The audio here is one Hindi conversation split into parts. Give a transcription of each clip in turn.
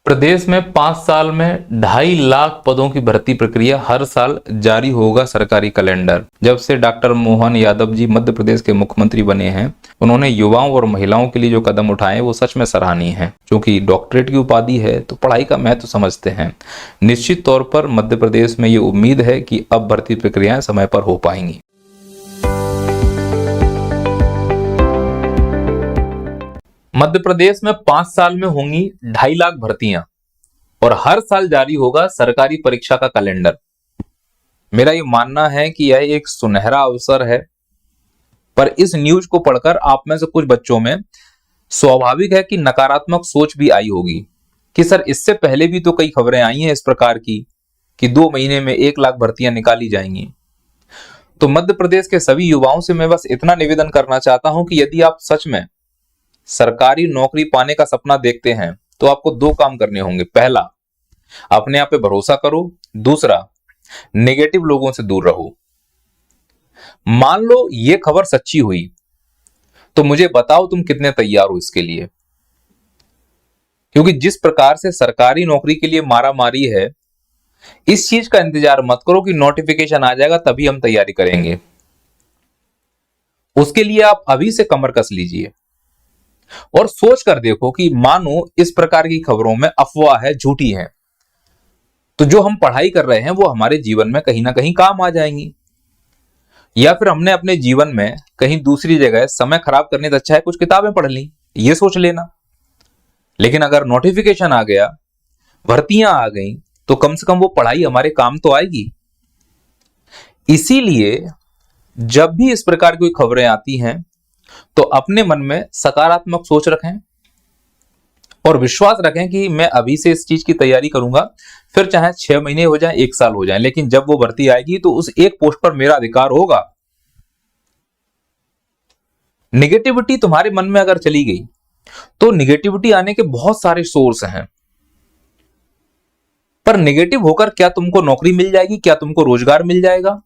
प्रदेश में 5 साल में 2.5 लाख पदों की भर्ती प्रक्रिया हर साल जारी होगा सरकारी कैलेंडर। जब से डॉक्टर मोहन यादव जी मध्य प्रदेश के मुख्यमंत्री बने हैं, उन्होंने युवाओं और महिलाओं के लिए जो कदम उठाए वो सच में सराहनीय है। क्योंकि डॉक्टरेट की उपाधि है तो पढ़ाई का महत्व समझते हैं। निश्चित तौर पर मध्य प्रदेश में ये उम्मीद है कि अब भर्ती प्रक्रियाएं समय पर हो पाएंगी। मध्य प्रदेश में 5 साल में होंगी 2.5 लाख भर्तियां और हर साल जारी होगा सरकारी परीक्षा का कैलेंडर। मेरा ये मानना है कि यह एक सुनहरा अवसर है, पर इस न्यूज को पढ़कर आप में से कुछ बच्चों में स्वाभाविक है कि नकारात्मक सोच भी आई होगी कि सर इससे पहले भी तो कई खबरें आई हैं इस प्रकार की कि 2 महीने में 1 लाख भर्तियां निकाली जाएंगी। तो मध्य प्रदेश के सभी युवाओं से मैं बस इतना निवेदन करना चाहता हूं कि यदि आप सच में सरकारी नौकरी पाने का सपना देखते हैं तो आपको 2 काम करने होंगे। पहला, अपने आप पे भरोसा करो। दूसरा, नेगेटिव लोगों से दूर रहो। मान लो ये खबर सच्ची हुई तो मुझे बताओ तुम कितने तैयार हो इसके लिए। क्योंकि जिस प्रकार से सरकारी नौकरी के लिए मारामारी है, इस चीज का इंतजार मत करो कि नोटिफिकेशन आ जाएगा तभी हम तैयारी करेंगे। उसके लिए आप अभी से कमर कस लीजिए और सोच कर देखो कि मानो इस प्रकार की खबरों में अफवाह है, झूठी है, तो जो हम पढ़ाई कर रहे हैं वो हमारे जीवन में कहीं ना कहीं काम आ जाएंगी। या फिर हमने अपने जीवन में कहीं दूसरी जगह समय खराब करने से अच्छा है कुछ किताबें पढ़ ली, ये सोच लेना। लेकिन अगर नोटिफिकेशन आ गया, भर्तियां आ गई, तो कम से कम वो पढ़ाई हमारे काम तो आएगी। इसीलिए जब भी इस प्रकार की खबरें आती हैं तो अपने मन में सकारात्मक सोच रखें और विश्वास रखें कि मैं अभी से इस चीज की तैयारी करूंगा, फिर चाहे 6 महीने हो जाए, 1 साल हो जाए, लेकिन जब वो भर्ती आएगी तो उस एक पोस्ट पर मेरा अधिकार होगा। निगेटिविटी तुम्हारे मन में अगर चली गई तो निगेटिविटी आने के बहुत सारे सोर्स हैं, पर निगेटिव होकर क्या तुमको नौकरी मिल जाएगी, क्या तुमको रोजगार मिल जाएगा?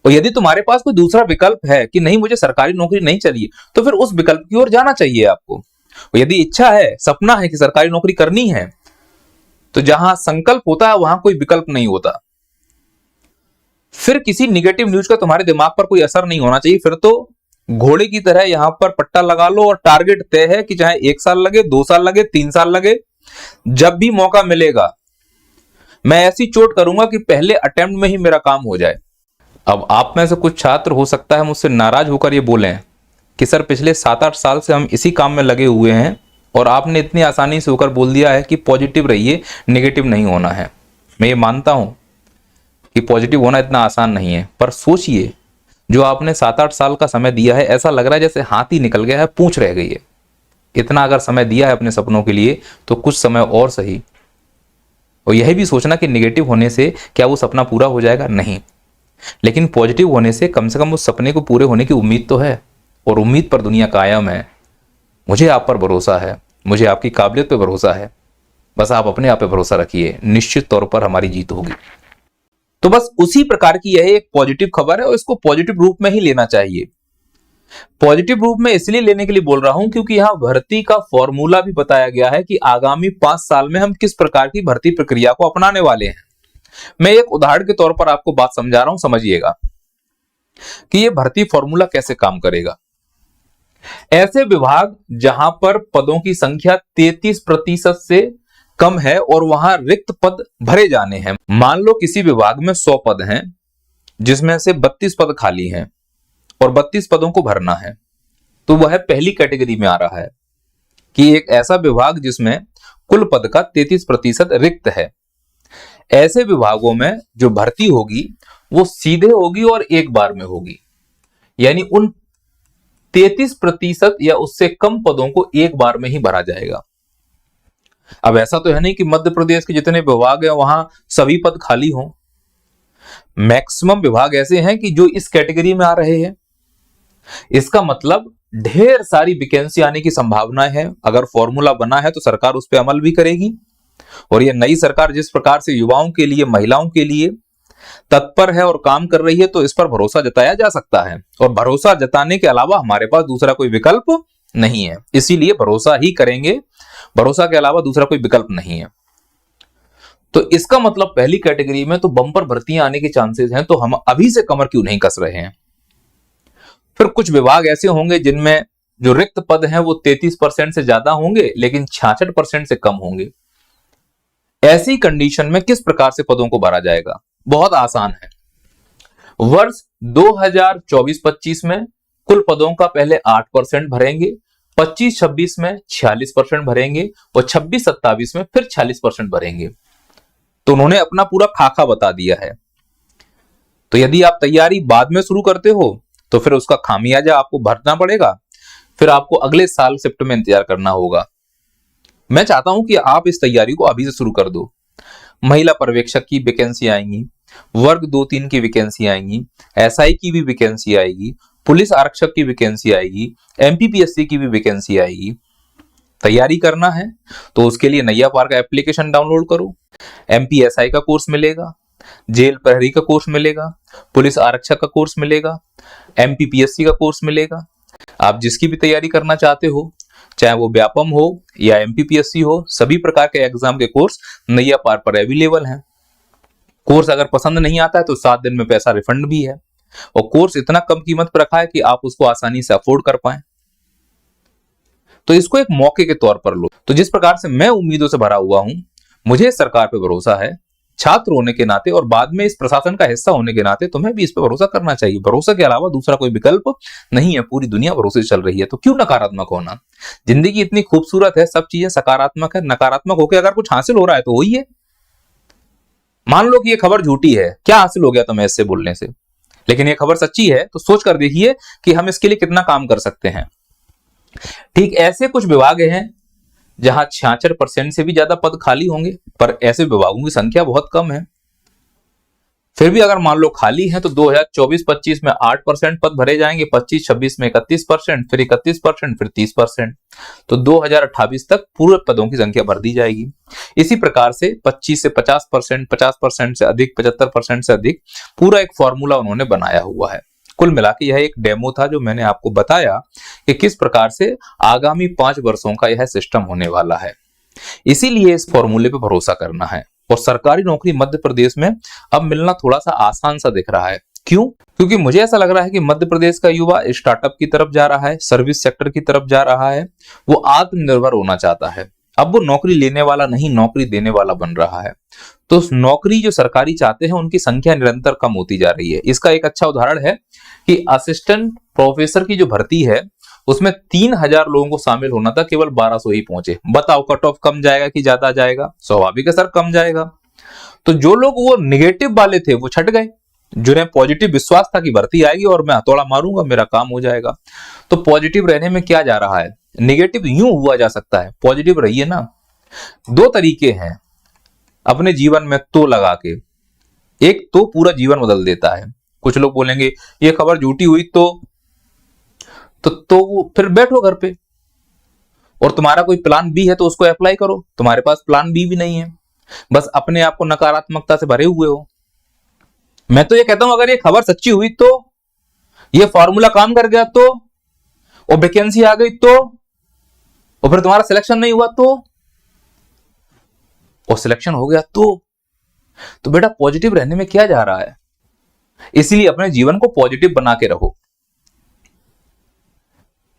और यदि तुम्हारे पास कोई दूसरा विकल्प है कि नहीं मुझे सरकारी नौकरी नहीं चाहिए, तो फिर उस विकल्प की ओर जाना चाहिए आपको। और यदि इच्छा है, सपना है कि सरकारी नौकरी करनी है, तो जहां संकल्प होता है वहां कोई विकल्प नहीं होता। फिर किसी निगेटिव न्यूज का तुम्हारे दिमाग पर कोई असर नहीं होना चाहिए। फिर तो घोड़े की तरह यहां पर पट्टा लगा लो और टारगेट तय है कि चाहे 1 साल लगे, 2 साल लगे, 3 साल लगे, जब भी मौका मिलेगा मैं ऐसी चोट करूंगा कि पहले अटेम्प्ट में ही मेरा काम हो जाए। अब आप में से कुछ छात्र हो सकता है मुझसे नाराज होकर ये बोलें कि सर पिछले 7-8 साल से हम इसी काम में लगे हुए हैं और आपने इतनी आसानी से होकर बोल दिया है कि पॉजिटिव रहिए, नेगेटिव नहीं होना है। मैं ये मानता हूं कि पॉजिटिव होना इतना आसान नहीं है, पर सोचिए जो आपने 7-8 साल का समय दिया है, ऐसा लग रहा है जैसे हाथी निकल गया है, पूंछ रह गई है। इतना अगर समय दिया है अपने सपनों के लिए तो कुछ समय और सही। और यह भी सोचना कि नेगेटिव होने से क्या वो सपना पूरा हो जाएगा, नहीं, लेकिन पॉजिटिव होने से कम उस सपने को पूरे होने की उम्मीद तो है, और उम्मीद पर दुनिया कायम है। मुझे आप पर भरोसा है, मुझे आपकी काबिलियत पर भरोसा है। बस आप अपने आप पे भरोसा रखिए, निश्चित तौर पर हमारी जीत होगी। तो बस उसी प्रकार की यह एक पॉजिटिव खबर है और इसको पॉजिटिव रूप में ही लेना चाहिए। पॉजिटिव रूप में इसलिए लेने के लिए बोल रहा हूं क्योंकि यहां भर्ती का फॉर्मूला भी बताया गया है कि आगामी 5 साल में हम किस प्रकार की भर्ती प्रक्रिया को अपनाने वाले हैं। मैं एक उदाहरण के तौर पर आपको बात समझा रहा हूं, समझिएगा कि यह भर्ती फॉर्मूला कैसे काम करेगा। ऐसे विभाग जहां पर पदों की संख्या 33% से कम है और वहां रिक्त पद भरे जाने हैं। मान लो किसी विभाग में 100 पद हैं जिसमें से 32 पद खाली हैं और 32 पदों को भरना है, तो वह पहली कैटेगरी में आ रहा है कि एक ऐसा विभाग जिसमें कुल पद का 33% रिक्त है। ऐसे विभागों में जो भर्ती होगी वो सीधे होगी और एक बार में होगी, यानी उन 33% या उससे कम पदों को एक बार में ही भरा जाएगा। अब ऐसा तो है नहीं कि मध्य प्रदेश के जितने विभाग हैं वहां सभी पद खाली हों। मैक्सिमम विभाग ऐसे हैं कि जो इस कैटेगरी में आ रहे हैं। इसका मतलब ढेर सारी वैकेंसी आने की संभावना है। अगर फॉर्मूला बना है तो सरकार उस पर अमल भी करेगी, और यह नई सरकार जिस प्रकार से युवाओं के लिए, महिलाओं के लिए तत्पर है और काम कर रही है, तो इस पर भरोसा जताया जा सकता है। और भरोसा जताने के अलावा हमारे पास दूसरा कोई विकल्प नहीं है, इसीलिए भरोसा ही करेंगे, भरोसा के अलावा दूसरा कोई विकल्प नहीं है। तो इसका मतलब पहली कैटेगरी में तो बम्पर भर्तियां आने के चांसेस हैं, तो हम अभी से कमर क्यों नहीं कस रहे हैं। फिर कुछ विभाग ऐसे होंगे जिनमें जो रिक्त पद हैं वो 33% से ज्यादा होंगे, लेकिन 66% से कम होंगे। ऐसी कंडीशन में किस प्रकार से पदों को भरा जाएगा? बहुत आसान है। वर्ष 2024-25 में कुल पदों का पहले 8% भरेंगे, 25-26 में 46% भरेंगे और 26-27 में फिर 46% भरेंगे। तो उन्होंने अपना पूरा खाका बता दिया है। तो यदि आप तैयारी बाद में शुरू करते हो तो फिर उसका खामियाजा आपको भरना पड़ेगा, फिर आपको अगले साल शिफ्ट में इंतजार करना होगा। मैं चाहता हूं कि आप इस तैयारी को अभी से शुरू कर दो। महिला पर्यवेक्षक की वैकेंसी आएंगी, वर्ग 2-3 की वैकेंसी आएंगी, एसआई की भी वैकेंसी आएगी, पुलिस आरक्षक की वैकेंसी आएगी, एमपीपीएससी की भी वैकेंसी आएगी। तैयारी करना है तो उसके लिए नैया पार का एप्लीकेशन डाउनलोड करो। एमपीएसआई का कोर्स मिलेगा, जेल प्रहरी का कोर्स मिलेगा, पुलिस आरक्षक का कोर्स मिलेगा, एमपीपीएससी का कोर्स मिलेगा। आप जिसकी भी तैयारी करना चाहते हो, चाहे वो व्यापम हो या एमपीपीएससी हो, सभी प्रकार के एग्जाम के कोर्स नैया पार पर अवेलेबल हैं। कोर्स अगर पसंद नहीं आता है तो 7 दिन में पैसा रिफंड भी है, और कोर्स इतना कम कीमत पर रखा है कि आप उसको आसानी से अफोर्ड कर पाए। तो इसको एक मौके के तौर पर लो। तो जिस प्रकार से मैं उम्मीदों से भरा हुआ हूं, मुझे सरकार पे भरोसा है, छात्र होने के नाते और बाद में इस प्रशासन का हिस्सा होने के नाते तुम्हें भी इस पे भरोसा करना चाहिए। भरोसा के अलावा दूसरा कोई विकल्प नहीं है। पूरी दुनिया भरोसे से चल रही है, तो क्यों नकारात्मक होना। जिंदगी इतनी खूबसूरत है, सब चीजें सकारात्मक है। नकारात्मक होकर अगर कुछ हासिल हो रहा है तो वही है। मान लो कि ये खबर झूठी है, क्या हासिल हो गया तुम्हें इससे बोलने से? लेकिन ये खबर सच्ची है तो सोच कर देखिए कि हम इसके लिए कितना काम कर सकते हैं। ठीक ऐसे कुछ विभाग हैं जहां 66% से भी ज्यादा पद खाली होंगे, पर ऐसे विभागों की संख्या बहुत कम है। फिर भी अगर मान लो खाली है तो 2024-25 में 8% पद भरे जाएंगे, 25-26 में 31%, फिर 31%, फिर 30%। तो 2028 तक पूरे पदों की संख्या भर दी जाएगी। इसी प्रकार से 25 से 50%, 50% से अधिक, 75% से अधिक, पूरा एक फॉर्मूला उन्होंने बनाया हुआ है। कुल मिला के यह एक डेमो था जो मैंने आपको बताया कि किस प्रकार से आगामी 5 वर्षों का यह सिस्टम होने वाला है। इसीलिए इस फॉर्मूले पे भरोसा करना है। और सरकारी नौकरी मध्य प्रदेश में अब मिलना थोड़ा सा आसान सा दिख रहा है। क्यों? क्योंकि मुझे ऐसा लग रहा है कि मध्य प्रदेश का युवा स्टार्टअप की तरफ जा रहा है, सर्विस सेक्टर की तरफ जा रहा है। वो आत्मनिर्भर होना चाहता है। अब वो नौकरी लेने वाला नहीं, नौकरी देने वाला बन रहा है। तो उस नौकरी जो सरकारी चाहते हैं उनकी संख्या निरंतर कम होती जा रही है। इसका एक अच्छा उदाहरण है कि असिस्टेंट प्रोफेसर की जो भर्ती है उसमें 3000 लोगों को शामिल होना था, केवल 1200 ही पहुंचे। बताओ कट ऑफ कम जाएगा कि ज्यादा जाएगा? स्वाभाविक है सर, कम जाएगा। तो जो लोग वो निगेटिव वाले थे वो छट गए, जिन्हें पॉजिटिव विश्वास था कि भर्ती आएगी और मैं हथौड़ा मारूंगा, मेरा काम हो जाएगा। तो पॉजिटिव रहने में क्या जा रहा है? निगेटिव यूं हुआ जा सकता है, पॉजिटिव रहिए ना। 2 तरीके हैं अपने जीवन में तो लगा के। एक तो पूरा जीवन बदल देता है। कुछ लोग बोलेंगे ये खबर झूठी हुई तो फिर बैठो घर पे, और तुम्हारा कोई प्लान बी है तो उसको अप्लाई करो। तुम्हारे पास प्लान बी भी नहीं है, बस अपने आप को नकारात्मकता से भरे हुए हो। मैं तो ये कहता हूं अगर ये खबर सच्ची हुई तो, ये फॉर्मूला काम कर गया तो, और वैकेंसी आ गई तो, और फिर तुम्हारा सिलेक्शन नहीं हुआ तो, और सिलेक्शन हो गया तो बेटा पॉजिटिव रहने में क्या जा रहा है? इसीलिए अपने जीवन को पॉजिटिव बना के रहो।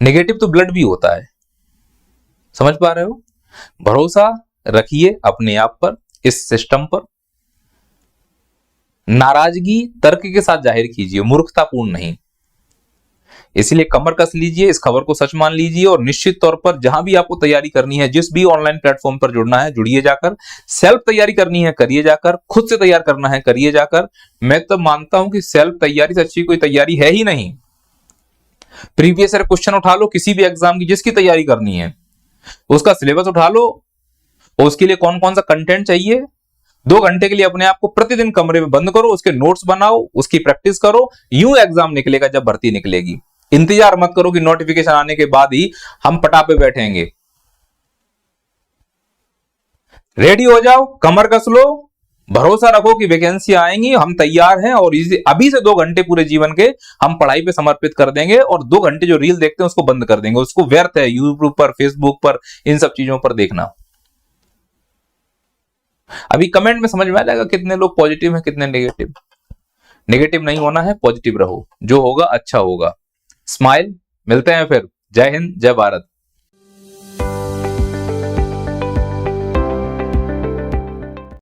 नेगेटिव तो ब्लड भी होता है, समझ पा रहे हो? भरोसा रखिए अपने आप पर, इस सिस्टम पर। नाराजगी तर्क के साथ जाहिर कीजिए, मूर्खतापूर्ण नहीं। इसीलिए कमर कस लीजिए, इस खबर को सच मान लीजिए, और निश्चित तौर पर जहां भी आपको तैयारी करनी है, जिस भी ऑनलाइन प्लेटफॉर्म पर जुड़ना है जुड़िए जाकर। सेल्फ तैयारी करनी है करिए जाकर, खुद से तैयार करना है करिए जाकर। मैं तो मानता हूं कि सेल्फ तैयारी से अच्छी कोई तैयारी है ही नहीं। प्रीवियस ईयर क्वेश्चन उठा लो किसी भी एग्जाम की, जिसकी तैयारी करनी है उसका सिलेबस उठा लो, और उसके लिए कौन कौन सा कंटेंट चाहिए। 2 घंटे के लिए अपने आप को प्रतिदिन कमरे में बंद करो, उसके नोट्स बनाओ, उसकी प्रैक्टिस करो। यूं एग्जाम निकलेगा जब भर्ती निकलेगी। इंतजार मत करो कि नोटिफिकेशन आने के बाद ही हम पटापे बैठेंगे। रेडी हो जाओ, कमर कस लो, भरोसा रखो कि वैकेंसी आएंगी, हम तैयार हैं और अभी से 2 घंटे पूरे जीवन के हम पढ़ाई पे समर्पित कर देंगे और 2 घंटे जो रील देखते हैं उसको बंद कर देंगे। उसको व्यर्थ है यूट्यूब पर, फेसबुक पर, इन सब चीजों पर देखना। अभी कमेंट में समझ में आ जाएगा कितने लोग पॉजिटिव हैं कितने नेगेटिव। नेगेटिव नहीं होना है, पॉजिटिव रहो, जो होगा अच्छा होगा। स्माइल। मिलते हैं फिर। जय हिंद, जय भारत।